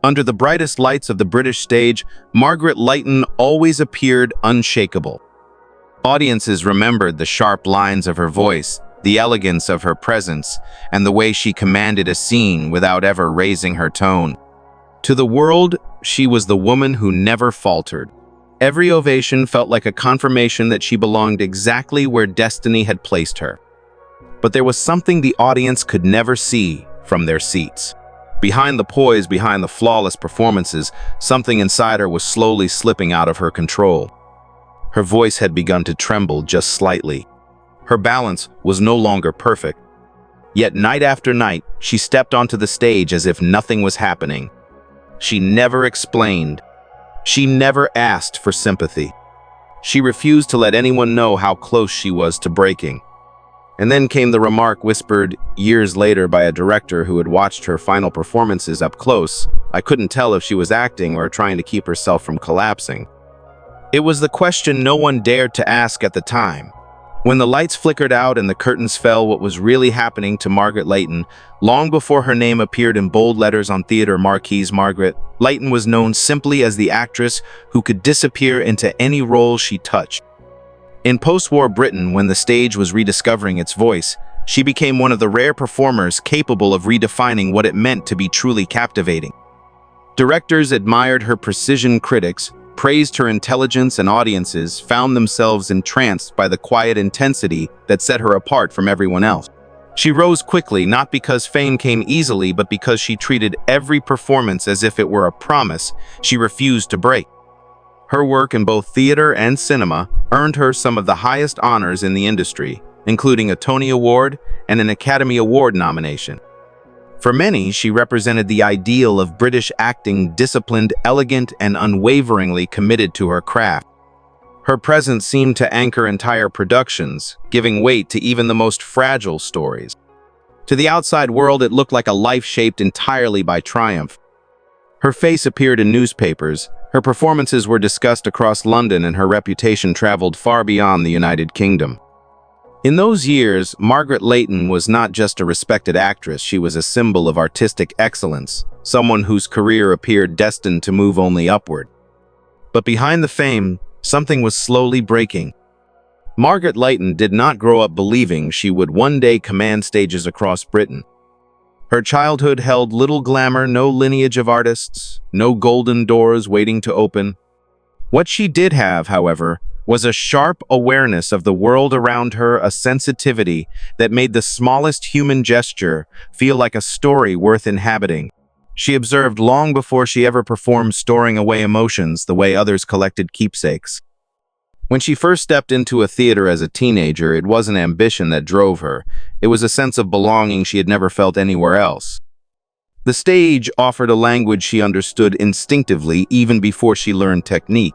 Under the brightest lights of the British stage, Margaret Leighton always appeared unshakable. Audiences remembered the sharp lines of her voice, the elegance of her presence, and the way she commanded a scene without ever raising her tone. To the world, she was the woman who never faltered. Every ovation felt like a confirmation that she belonged exactly where destiny had placed her. But there was something the audience could never see from their seats. Behind the poise, behind the flawless performances, something inside her was slowly slipping out of her control. Her voice had begun to tremble just slightly. Her balance was no longer perfect. Yet night after night, she stepped onto the stage as if nothing was happening. She never explained. She never asked for sympathy. She refused to let anyone know how close she was to breaking. And then came the remark whispered years later by a director who had watched her final performances up close. I couldn't tell if she was acting or trying to keep herself from collapsing. It was the question no one dared to ask at the time. When the lights flickered out and the curtains fell, what was really happening to Margaret Leighton? Long before her name appeared in bold letters on theater marquees, Margaret Leighton was known simply as the actress who could disappear into any role she touched. In post-war Britain, when the stage was rediscovering its voice, she became one of the rare performers capable of redefining what it meant to be truly captivating. Directors admired her precision, critics praised her intelligence, and audiences found themselves entranced by the quiet intensity that set her apart from everyone else. She rose quickly, not because fame came easily, but because she treated every performance as if it were a promise she refused to break. Her work in both theater and cinema earned her some of the highest honors in the industry, including a Tony Award and an Academy Award nomination. For many, she represented the ideal of British acting, disciplined, elegant, and unwaveringly committed to her craft. Her presence seemed to anchor entire productions, giving weight to even the most fragile stories. To the outside world, it looked like a life shaped entirely by triumph. Her face appeared in newspapers, her performances were discussed across London, and her reputation traveled far beyond the United Kingdom. In those years, Margaret Leighton was not just a respected actress, she was a symbol of artistic excellence, someone whose career appeared destined to move only upward. But behind the fame, something was slowly breaking. Margaret Leighton did not grow up believing she would one day command stages across Britain. Her childhood held little glamour, no lineage of artists, no golden doors waiting to open. What she did have, however, was a sharp awareness of the world around her, a sensitivity that made the smallest human gesture feel like a story worth inhabiting. She observed long before she ever performed, storing away emotions the way others collected keepsakes. When she first stepped into a theater as a teenager, it wasn't ambition that drove her. It was a sense of belonging she had never felt anywhere else. The stage offered a language she understood instinctively even before she learned technique.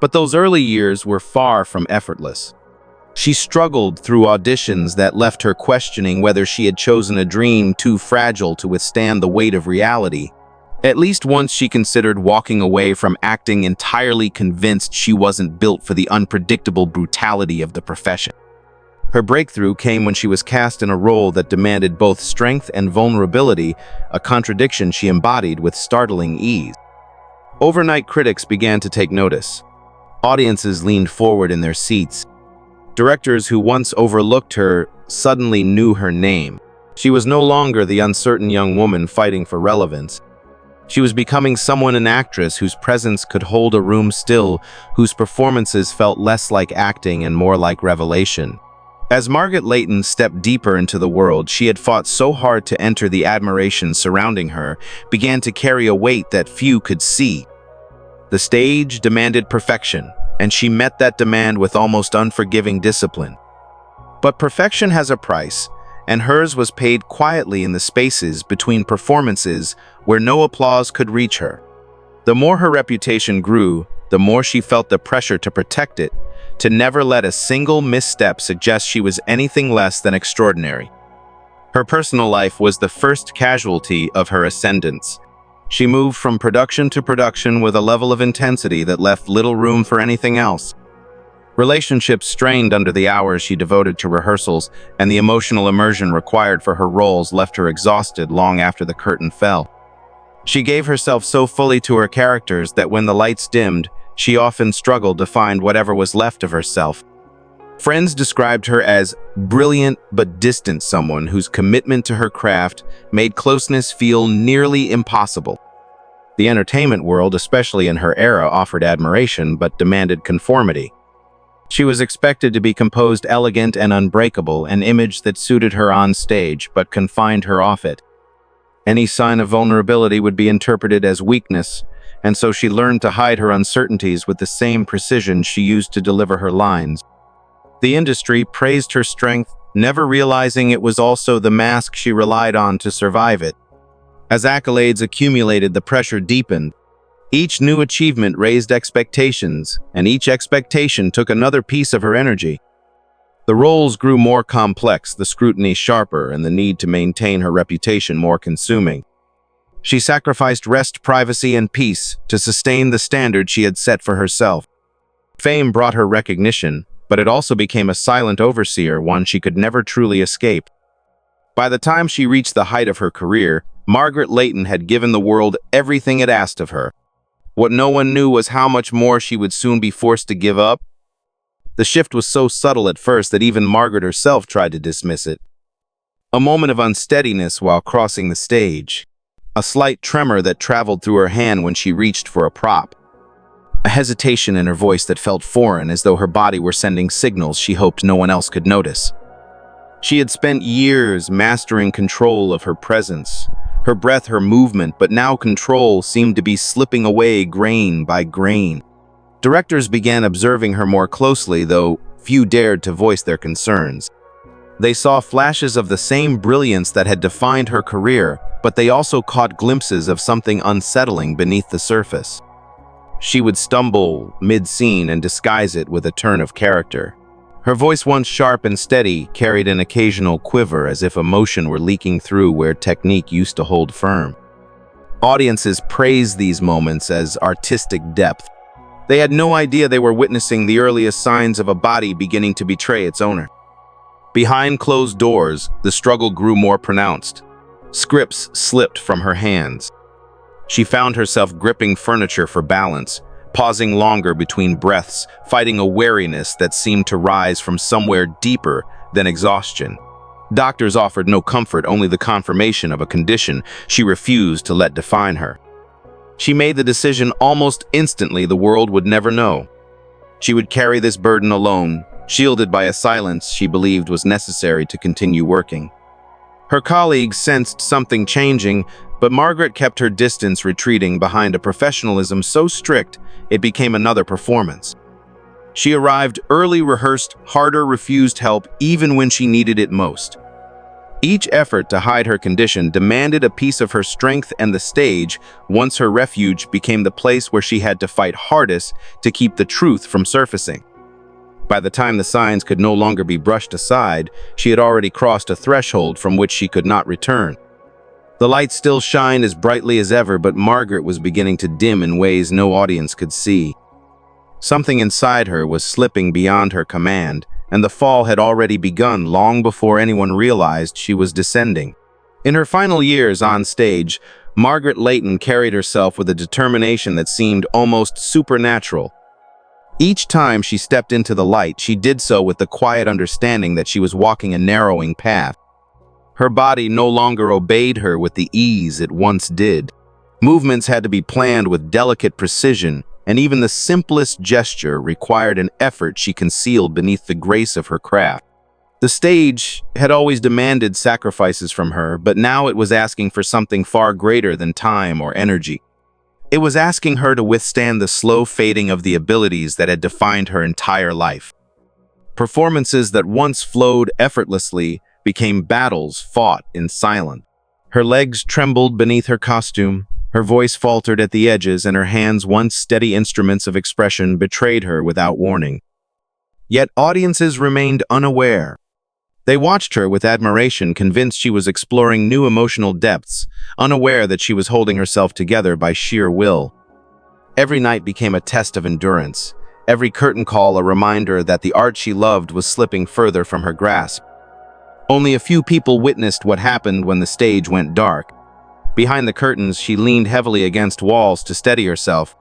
But those early years were far from effortless. She struggled through auditions that left her questioning whether she had chosen a dream too fragile to withstand the weight of reality. At least once she considered walking away from acting, entirely convinced she wasn't built for the unpredictable brutality of the profession. Her breakthrough came when she was cast in a role that demanded both strength and vulnerability, a contradiction she embodied with startling ease. Overnight, critics began to take notice. Audiences leaned forward in their seats. Directors who once overlooked her suddenly knew her name. She was no longer the uncertain young woman fighting for relevance. She was becoming someone, an actress whose presence could hold a room still, whose performances felt less like acting and more like revelation. As Margaret Leighton stepped deeper into the world she had fought so hard to enter, the admiration surrounding her began to carry a weight that few could see. The stage demanded perfection, and she met that demand with almost unforgiving discipline. But perfection has a price, and hers was paid quietly in the spaces between performances where no applause could reach her. The more her reputation grew, the more she felt the pressure to protect it, to never let a single misstep suggest she was anything less than extraordinary. Her personal life was the first casualty of her ascendance. She moved from production to production with a level of intensity that left little room for anything else. Relationships strained under the hours she devoted to rehearsals, and the emotional immersion required for her roles left her exhausted long after the curtain fell. She gave herself so fully to her characters that when the lights dimmed, she often struggled to find whatever was left of herself. Friends described her as brilliant but distant, someone whose commitment to her craft made closeness feel nearly impossible. The entertainment world, especially in her era, offered admiration but demanded conformity. She was expected to be composed, elegant, and unbreakable, an image that suited her on stage but confined her off it. Any sign of vulnerability would be interpreted as weakness, and so she learned to hide her uncertainties with the same precision she used to deliver her lines. The industry praised her strength, never realizing it was also the mask she relied on to survive it. As accolades accumulated, the pressure deepened. Each new achievement raised expectations, and each expectation took another piece of her energy. The roles grew more complex, the scrutiny sharper, and the need to maintain her reputation more consuming. She sacrificed rest, privacy, and peace to sustain the standard she had set for herself. Fame brought her recognition, but it also became a silent overseer, one she could never truly escape. By the time she reached the height of her career, Margaret Leighton had given the world everything it asked of her. What no one knew was how much more she would soon be forced to give up. The shift was so subtle at first that even Margaret herself tried to dismiss it. A moment of unsteadiness while crossing the stage. A slight tremor that traveled through her hand when she reached for a prop. A hesitation in her voice that felt foreign, as though her body were sending signals she hoped no one else could notice. She had spent years mastering control of her presence, her breath, her movement, but now control seemed to be slipping away grain by grain. Directors began observing her more closely, though few dared to voice their concerns. They saw flashes of the same brilliance that had defined her career, but they also caught glimpses of something unsettling beneath the surface. She would stumble mid-scene and disguise it with a turn of character. Her voice, once sharp and steady, carried an occasional quiver, as if emotion were leaking through where technique used to hold firm. Audiences praised these moments as artistic depth. They had no idea they were witnessing the earliest signs of a body beginning to betray its owner. Behind closed doors, the struggle grew more pronounced. Scripts slipped from her hands. She found herself gripping furniture for balance, pausing longer between breaths, fighting a weariness that seemed to rise from somewhere deeper than exhaustion. Doctors offered no comfort, only the confirmation of a condition she refused to let define her. She made the decision almost instantly the world would never know. She would carry this burden alone, shielded by a silence she believed was necessary to continue working. Her colleagues sensed something changing, but Margaret kept her distance, retreating behind a professionalism so strict it became another performance. She arrived early, rehearsed harder, refused help even when she needed it most. Each effort to hide her condition demanded a piece of her strength, and the stage, once her refuge, became the place where she had to fight hardest to keep the truth from surfacing. By the time the signs could no longer be brushed aside, she had already crossed a threshold from which she could not return. The lights still shined as brightly as ever, but Margaret was beginning to dim in ways no audience could see. Something inside her was slipping beyond her command, and the fall had already begun long before anyone realized she was descending. In her final years on stage, Margaret Leighton carried herself with a determination that seemed almost supernatural. Each time she stepped into the light, she did so with the quiet understanding that she was walking a narrowing path. Her body no longer obeyed her with the ease it once did. Movements had to be planned with delicate precision, and even the simplest gesture required an effort she concealed beneath the grace of her craft. The stage had always demanded sacrifices from her, but now it was asking for something far greater than time or energy. It was asking her to withstand the slow fading of the abilities that had defined her entire life. Performances that once flowed effortlessly became battles fought in silence. Her legs trembled beneath her costume, her voice faltered at the edges, and her hands, once steady instruments of expression, betrayed her without warning. Yet audiences remained unaware. They watched her with admiration, convinced she was exploring new emotional depths, unaware that she was holding herself together by sheer will. Every night became a test of endurance, every curtain call a reminder that the art she loved was slipping further from her grasp. Only a few people witnessed what happened when the stage went dark. Behind the curtains, she leaned heavily against walls to steady herself.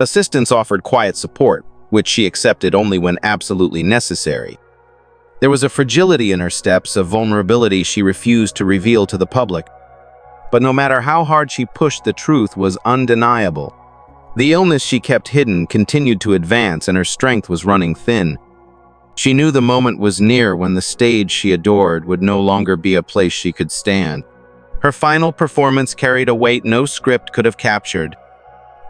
Assistants offered quiet support, which she accepted only when absolutely necessary. There was a fragility in her steps, a vulnerability she refused to reveal to the public. But no matter how hard she pushed, the truth was undeniable. The illness she kept hidden continued to advance, and her strength was running thin. She knew the moment was near when the stage she adored would no longer be a place she could stand. Her final performance carried a weight no script could have captured.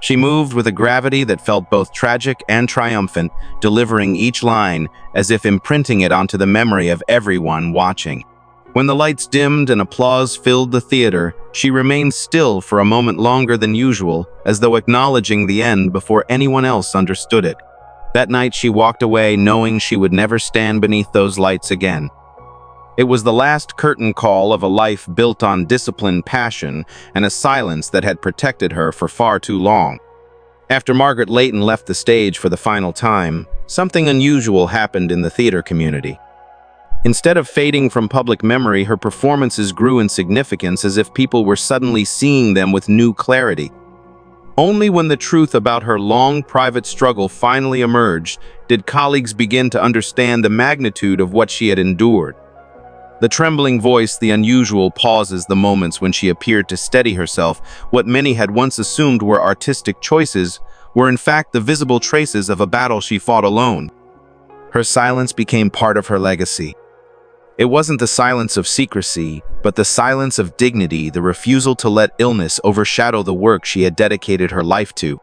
She moved with a gravity that felt both tragic and triumphant, delivering each line as if imprinting it onto the memory of everyone watching. When the lights dimmed and applause filled the theater, she remained still for a moment longer than usual, as though acknowledging the end before anyone else understood it. That night she walked away knowing she would never stand beneath those lights again. It was the last curtain call of a life built on discipline, passion, and a silence that had protected her for far too long. After Margaret Leighton left the stage for the final time, something unusual happened in the theater community. Instead of fading from public memory, her performances grew in significance, as if people were suddenly seeing them with new clarity. Only when the truth about her long private struggle finally emerged did colleagues begin to understand the magnitude of what she had endured. The trembling voice, the unusual pauses, the moments when she appeared to steady herself, what many had once assumed were artistic choices, were in fact the visible traces of a battle she fought alone. Her silence became part of her legacy. It wasn't the silence of secrecy, but the silence of dignity, the refusal to let illness overshadow the work she had dedicated her life to.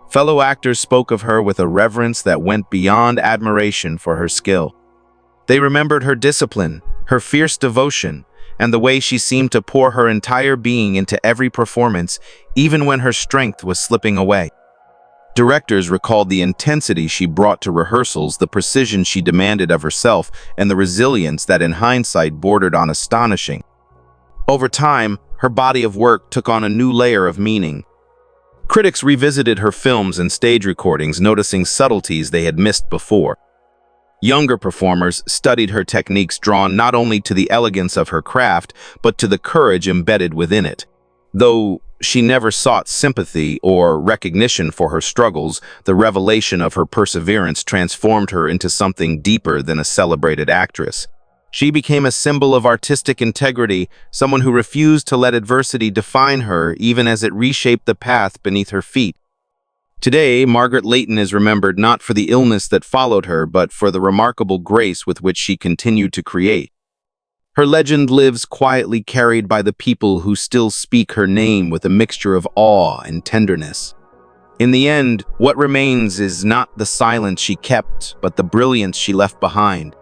Fellow actors spoke of her with a reverence that went beyond admiration for her skill. They remembered her discipline, her fierce devotion, and the way she seemed to pour her entire being into every performance, even when her strength was slipping away. Directors recalled the intensity she brought to rehearsals, the precision she demanded of herself, and the resilience that in hindsight bordered on astonishing. Over time, her body of work took on a new layer of meaning. Critics revisited her films and stage recordings, noticing subtleties they had missed before. Younger performers studied her techniques, drawn not only to the elegance of her craft, but to the courage embedded within it. Though she never sought sympathy or recognition for her struggles, the revelation of her perseverance transformed her into something deeper than a celebrated actress. She became a symbol of artistic integrity, someone who refused to let adversity define her, even as it reshaped the path beneath her feet. Today, Margaret Leighton is remembered not for the illness that followed her, but for the remarkable grace with which she continued to create. Her legend lives quietly, carried by the people who still speak her name with a mixture of awe and tenderness. In the end, what remains is not the silence she kept, but the brilliance she left behind.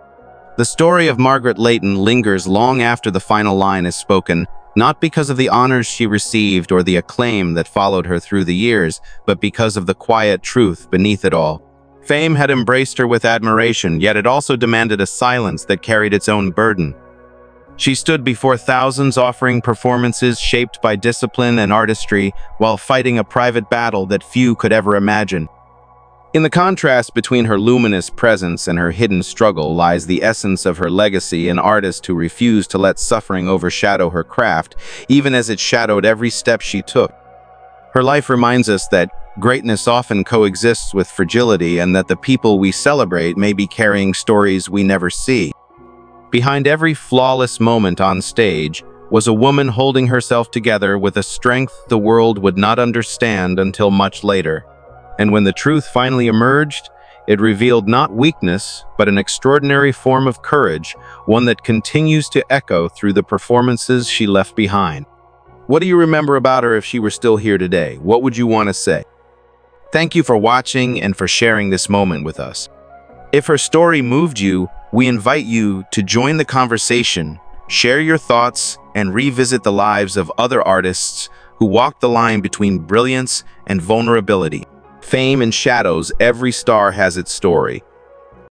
The story of Margaret Leighton lingers long after the final line is spoken, not because of the honors she received or the acclaim that followed her through the years, but because of the quiet truth beneath it all. Fame had embraced her with admiration, yet it also demanded a silence that carried its own burden. She stood before thousands, offering performances shaped by discipline and artistry, while fighting a private battle that few could ever imagine. In the contrast between her luminous presence and her hidden struggle lies the essence of her legacy, an artist who refused to let suffering overshadow her craft, even as it shadowed every step she took. Her life reminds us that greatness often coexists with fragility, and that the people we celebrate may be carrying stories we never see. Behind every flawless moment on stage was a woman holding herself together with a strength the world would not understand until much later. And when the truth finally emerged, it revealed not weakness, but an extraordinary form of courage, one that continues to echo through the performances she left behind. What do you remember about her if she were still here today? What would you want to say? Thank you for watching and for sharing this moment with us. If her story moved you, we invite you to join the conversation, share your thoughts, and revisit the lives of other artists who walked the line between brilliance and vulnerability. Fame and shadows, every star has its story.